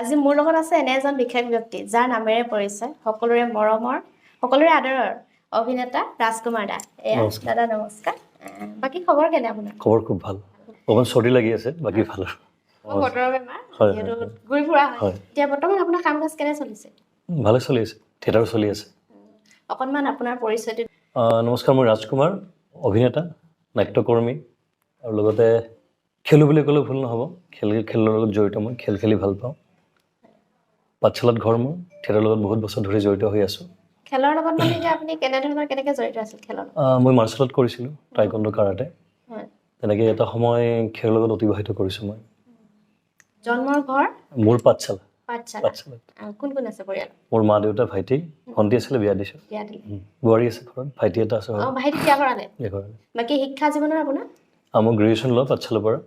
আজি মোৰ লগত আছে এনে এজন বিশেষ ব্যক্তি যাৰ নামেৰে পৰিচয় সকলোৰে মৰমৰ সকলোৰে আদৰৰ অভিনেতা ৰাজকুমাৰ দা এয়া নমস্কাৰ। দাদা নমস্কাৰ বাকী খবৰ কেনে আপোনাৰ খবৰ খুব ভাল অকণমান চৰ্দি লাগি আছে বাকী ভাল বতৰৰ বেমাৰ হয়, যিহেতু হয়, ঘূৰি ফুৰা হয় হয়। এতিয়া বৰ্তমান আপোনাৰ কাম কাজ কেনে চলিছে ভালে চলি আছে থিয়েটাৰ চলি আছে অকণমান আপোনাৰ পৰিচয়টো নমস্কাৰ মই ৰাজকুমাৰ অভিনেতা নাট্যকৰ্মী আৰু লগতে খেলো বুলি ক'লেও ভুল নহ'ব খেলৰ লগত জড়িত মই খেল খেলি ভাল পাওঁ পাঠশালাত ঘৰ মোৰ থিয়েটাৰৰ লগত বহুত বছৰ ধৰি জড়িত হৈ আছোঁ খেলৰ লগত মানে এতিয়া আপুনি কেনেকে জড়িত আছিল খেলৰ লগত মই মাৰ্চেল আৰ্ট কৰিছিলোঁ টাইকোণ্ডো কাৰাটে হয় তেনেকৈ এটা সময় খেলৰ লগত অতিবাহিত কৰিছোঁ মই জন্মৰ ঘৰ মোৰ পাঠশালা পাঠশালা পাঠশালাত কোন কোন আছে পৰিয়াল মোৰ মা দেউতা ভাইটি ভণ্টি আছিলে বিয়া দিছোঁ বিয়া দিলে বোৱাৰী আছে ঘৰত ভাইটি এটা আছে ঘৰত ভাইটি বিয়া কৰালে এই ঘৰত বাকী শিক্ষা জীৱনৰ আপোনাৰ মই গ্ৰেজুৱেশ্যন লোৱা পাঠশালাৰ পৰা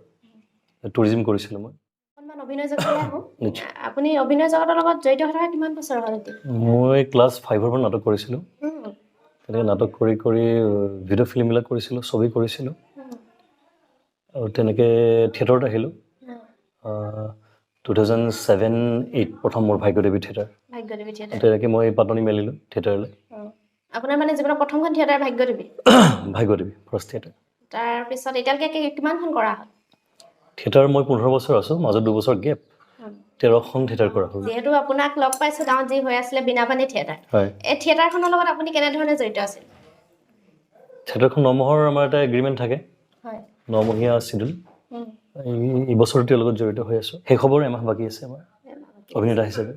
টুৰিজিম কৰিছিলোঁ মই অকণমান অভিনয় জগতলৈ আহোঁ নিশ্চয়। আপুনি অভিনয় জগতৰ লগত জড়িত হৈ থকা কিমান বছৰ হ'ল এতিয়া মই ক্লাছ 5ৰ পৰা নাটক কৰিছিলোঁ তেনেকৈ নাটক কৰি কৰি ভিডিঅ' ফিল্মবিলাক কৰিছিলোঁ ছবি কৰিছিলোঁ আৰু তেনেকৈ থিয়েটাৰত আহিলোঁ 2007-08 প্ৰথম মোৰ ভাগ্যদেৱী থিয়েটাৰ ভাগ্যদেৱী থিয়েটাৰ তেনেকৈ মই পাতনি মেলিলোঁ থিয়েটাৰলৈ আপোনাৰ মানে জীৱনৰ প্ৰথমখন থিয়েটাৰ ভাগ্যদেৱী ভাগ্যদেৱী ফাৰ্ষ্ট থিয়েটাৰ তাৰপিছত এতিয়ালৈকে কিমানখন কৰা হ'ল থিয়েটাৰ মই 15 বছৰ আছোঁ মাজত 2 বছৰ গেপ 13খন থিয়েটাৰ কৰা হ'ল যিহেতু আপোনাক লগ পাইছোঁ গাঁৱত যি হৈ আছিলে বীণাপানী থিয়েটাৰ হয় এই থিয়েটাৰখনৰ লগত আপুনি কেনেধৰণে জড়িত আছিল থিয়েটাৰখন 9 মাহৰ আমাৰ এটা এগ্ৰিমেণ্ট থাকে হয় 9 মহীয়া চিডুল এই বছৰটোৰ লগত জড়িত হৈ আছোঁ শেষ হ'বৰ এমাহ বাকী আছে আমাৰ অভিনেতা হিচাপে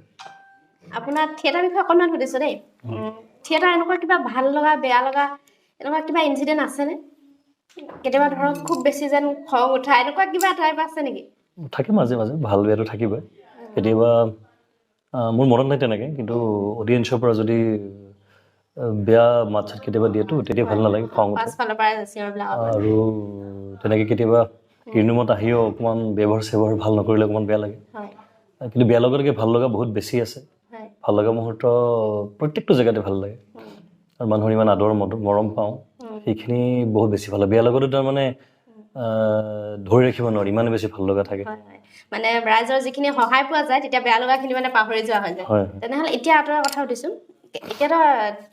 আপোনাৰ থিয়েটাৰ বিষয়ে অকণমান সুধিছোঁ দেই থিয়েটাৰ এনেকুৱা কিবা ভাল লগা বেয়া লগা এনেকুৱা কিবা ইনচিডেণ্ট আছেনে কেতিয়াবা ধৰক খুব বেছি যেন খং উঠা এনেকুৱা কিবা টাইপ আছে নেকি থাকে মাজে মাজে ভাল বেয়াটো থাকিবই কেতিয়াবা মোৰ মনত নাই তেনেকৈ কিন্তু অডিয়েঞ্চৰ পৰা যদি বেয়া মাত চাত কেতিয়াবা দিয়েতো তেতিয়া ভাল নালাগে খং উঠে পাছফালৰ পৰা চিঞৰবিলাক আৰু তেনেকৈ কেতিয়াবা ৰুমত আহিও অকণমান ব্যৱহাৰ চেৱহাৰ ভাল নকৰিলে অকণমান বেয়া লাগে হয় কিন্তু বেয়া লগাতকৈ ভাল লগা বহুত বেছি আছে হয় ভাল লগা মুহূৰ্ত প্ৰত্যেকটো জেগাতে ভাল লাগে আৰু মানুহৰ ইমান আদৰ মৰম পাওঁ সেইখিনি বহুত বেছি ভাল লাগে বেয়া লগতো তাৰমানে ধৰি ৰাখিব নোৱাৰি ইমানে বেছি ভাল লগা থাকে হয় হয় মানে ৰাইজৰ যিখিনি সহায় পোৱা যায় তেতিয়া বেয়া লগাখিনি মানে পাহৰি যোৱা হৈ যায় হয় তেনেহ'লে এতিয়া আঁতৰৰ কথা সুধিছোঁ এতিয়াতো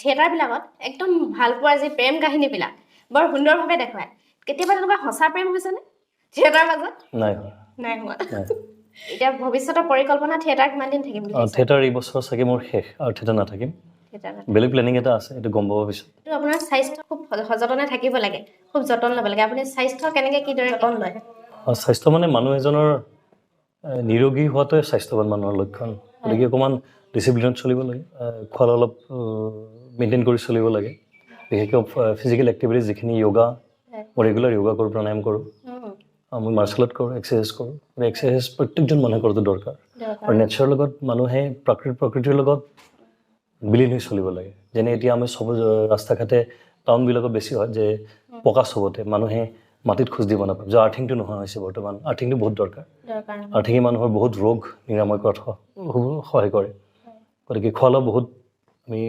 থিয়েটাৰবিলাকত একদম ভাল পোৱাৰ যি প্ৰেম কাহিনীবিলাক বৰ সুন্দৰভাৱে দেখুৱায় কেতিয়াবা তেনেকুৱা সঁচা প্ৰেম হৈছেনে থিয়েটাৰৰ মাজত নাই হয় নাই হোৱা নাই এতিয়া ভৱিষ্যতৰ পৰিকল্পনা থিয়েটাৰ কিমান দিন থাকিম বুলি ভাবিছে? থিয়েটাৰ এই বছৰ চাগে মোৰ শেষ আৰু থিয়েটাৰ নাথাকিম থিয়েটাৰ বেলেগ প্লেনিং এটা আছে এইটো গম পাব পিছত এইটো আপোনাৰ স্বাস্থ্য খুব সযতনে থাকিব লাগে খুব যতন ল'ব লাগে আপুনি স্বাস্থ্য কেনেকৈ কিদৰে যতন লয় স্বাস্থ্য মানে মানুহ এজনৰ নিৰোগী হোৱাটোৱে স্বাস্থ্যৱান মানুহৰ লক্ষণ গতিকে অকণমান ডিচিপ্লিনত চলিব লাগে খোৱা অলপ মেইনটেইন কৰি চলিব লাগে বিশেষকৈ ফিজিকেল এক্টিভিটিজ যিখিনি য়োগা মই ৰেগুলাৰ য়োগা কৰোঁ প্ৰাণায়াম কৰোঁ মই মাৰ্চেল আৰ্ট কৰোঁ এক্সাৰচাইজ কৰোঁ এক্সাৰচাইজ প্ৰত্যেকজন মানুহে কৰাটো দৰকাৰ আৰু নেচাৰৰ লগত মানুহে প্ৰকৃতিৰ লগত বিলীন হৈ চলিব লাগে যেনে এতিয়া আমি চব ৰাস্তা ঘাটে টাউনবিলাকত বেছি হয় যে পকা চবতে মানুহে মাটিত খোজ দিব নাপায় যে আৰ্থিংটো নোহোৱা হৈছে বৰ্তমান আৰ্থিংটো বহুত দৰকাৰ আৰ্থিঙে মানুহৰ বহুত ৰোগ নিৰাময় কৰাত সহায় কৰে গতিকে খোৱা লোৱা বহুত আমি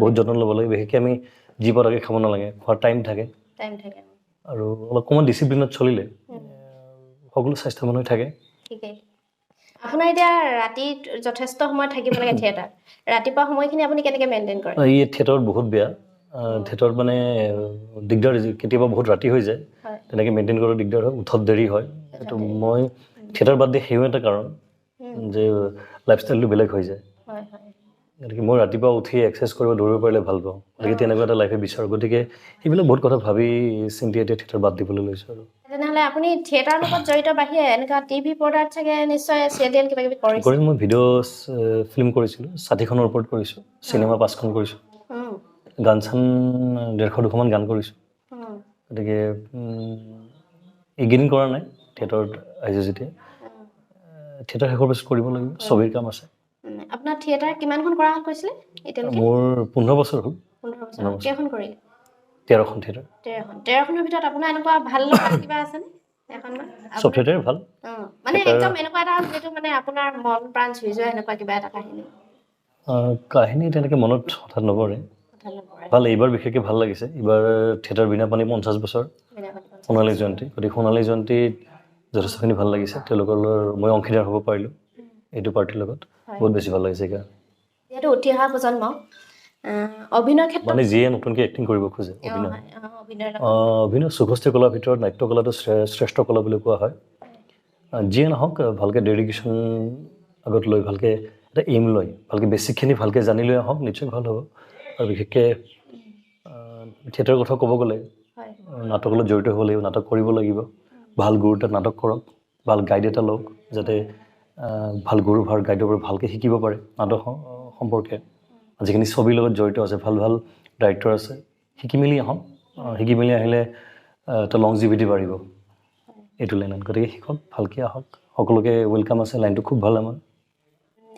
বহুত যত্ন ল'ব লাগে বিশেষকৈ আমি যি পতাকে খাব নালাগে খোৱাৰ টাইম থাকে আৰু অকণমান ডিচিপ্লিনত চলিলে সকলো স্বাস্থ্যৱান হৈ থাকে ঠিকেই আপোনাৰ এতিয়া ৰাতি যথেষ্ট সময় থাকিব লাগে থিয়েটাৰ ৰাতিপুৱা সময়খিনি আপুনি কেনেকৈ মেইনটেইন কৰে এই থিয়েটাৰত বহুত বেয়া থিয়েটাৰত মানে দিগদাৰ কেতিয়াবা বহুত ৰাতি হৈ যায় তেনেকৈ মেইনটেইন কৰাটো দিগদাৰ হয় উঠত দেৰি হয় এইটো মই থিয়েটাৰ বাদ দি সেইও এটা কাৰণ যে লাইফষ্টাইলটো বেলেগ হৈ যায় গতিকে মই ৰাতিপুৱা উঠি এক্সাৰচাইজ কৰিব দৌৰিব পাৰিলে ভাল পাওঁ গতিকে তেনেকুৱা এটা লাইফে বিচাৰোঁ গতিকে সেইবিলাক বহুত কথা ভাবি চিন্তি এতিয়া থিয়েটাৰ বাদ দিবলৈ লৈছোঁ আৰু তেনেহ'লে আপুনি থিয়েটাৰৰ লগত জড়িত বাহিৰে এনেকুৱা টিভি পৰ্দাত চাগে নিশ্চয় চিৰিয়েল কিবা কিবি কৰিছে কৰি মই ভিডিঅ' ফিল্ম কৰিছিলোঁ 60খনৰ ওপৰত কৰিছোঁ চিনেমা 5খন কৰিছোঁ গান চান 150-200মান গান কৰিছোঁ গতিকে এইকেইদিন কৰা নাই থিয়েটাৰত আহিছোঁ যেতিয়া থিয়েটাৰ শেষৰ পিছত কৰিব লাগিব ছবিৰ কাম আছে আপোনাৰ থিয়েটাৰ কিমানখন কৰা হ'ল কৈছিলে এতিয়ালৈকে মোৰ 15 বছৰ হ'ল 15 বছৰ কেইখন কৰিলে 13খন থিয়েটাৰ 13খনৰ ভিতৰত আপোনাৰ এনেকুৱা ভাল লগা কিবা আছেনে এখনমান চব থিয়েটাৰে ভাল মানে একদম এনেকুৱা এটা যিটো মানে আপোনাৰ মন প্ৰাণ চুই যোৱা এনেকুৱা কিবা এটা কাহিনী তেনেকৈ মনত হঠাৎ নপৰে ভাল এইবাৰ বিশেষকৈ ভাল লাগিছে এইবাৰ থিয়েটাৰ বীণাপানী 50 বছৰ সোণালী জয়ন্তী গতিকে সোণালী জয়ন্তীত যথেষ্টখিনি ভাল লাগিছে তেওঁলোকৰ মই অংশীদাৰ হ'ব পাৰিলোঁ এইটো পাৰ্টিৰ লগত হয়। বহুত বেছি ভাল লাগিছে সেইকাৰণে যিহেতু উঠি অহা প্ৰজন্ম অভিনয়ৰ ক্ষেত্ৰত মানে যিয়ে নতুনকৈ এক্টিং কৰিব খোজে অভিনয় হয়, অভিনয়ৰ লগত অভিনয় চৌষষ্ঠি কলাৰ ভিতৰত নাট্য কলাটো শ্ৰেষ্ঠ কলা বুলি কোৱা হয় যিয়ে নহওক ভালকৈ ডেডিকেশ্যন আগত লৈ ভালকৈ এটা এইম লয় ভালকৈ বেছিকখিনি ভালকৈ জানি লৈ আহক নিশ্চয় ভাল হ'ব আৰু বিশেষকৈ থিয়েটাৰৰ কথা ক'ব গ'লে হয় নাটকৰ লগত জড়িত হ'ব লাগিব নাটক কৰিব লাগিব ভাল গুৰু তাত নাটক কৰক ভাল গাইড এটা লওক যাতে ভাল গুৰু ভাল গাইডৰ পৰা ভালকৈ শিকিব পাৰে নাটক সম্পৰ্কে যিখিনি ছবিৰ লগত জড়িত আছে ভাল ভাল ডাইৰেক্টৰ আছে শিকি মেলি আহক শিকি মেলি আহিলে এটা লংজিভিটি বাঢ়িব এইটো লাইনত গতিকে শিকক ভালকৈ আহক সকলোকে ৱেলকাম আছে লাইনটো খুব ভাল আমাৰ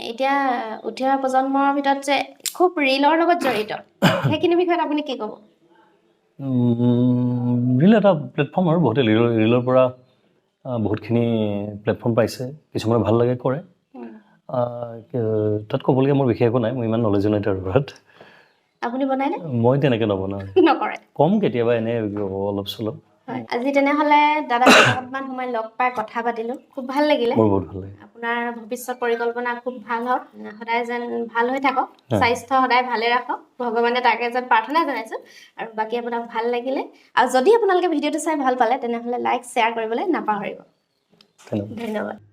এতিয়া উঠি অহা প্ৰজন্মৰ ভিতৰত যে খুব ৰীলৰ লগত জড়িত সেইখিনি বিষয়ত আপুনি কি ক'ব ৰীল এটা প্লেটফৰ্ম আৰু বহুতে ৰীলৰ পৰা বহুতখিনি প্লেটফৰ্ম পাইছে কিছুমানে ভাল লাগে কৰে তাত ক'বলগীয়া মোৰ বিশেষ একো নাই মই ইমান নলেজো নাই তাৰ ওপৰত আপুনি বনায়নে মই তেনেকৈ নবনাওঁ নকৰে কম কেতিয়াবা এনেই অলপ চলপ হয় আজি তেনেহ'লে দাদা অকণমান সময় লগ পাই কথা পাতিলোঁ খুব ভাল লাগিলে মোৰ বহুত ভাল লাগে আপোনাৰ ভৱিষ্যত পৰিকল্পনা খুব ভাল হওক সদায় যেন ভাল হৈ থাকক স্বাস্থ্য সদায় ভালে ৰাখক ভগৱানে তাকে যেন প্ৰাৰ্থনা জনাইছোঁ আৰু বাকী আপোনাক ভাল লাগিলে আৰু যদি আপোনালোকে ভিডিঅ'টো চাই ভাল পালে তেনেহ'লে লাইক শ্বেয়াৰ কৰিবলৈ নাপাহৰিব ধন্যবাদ ধন্যবাদ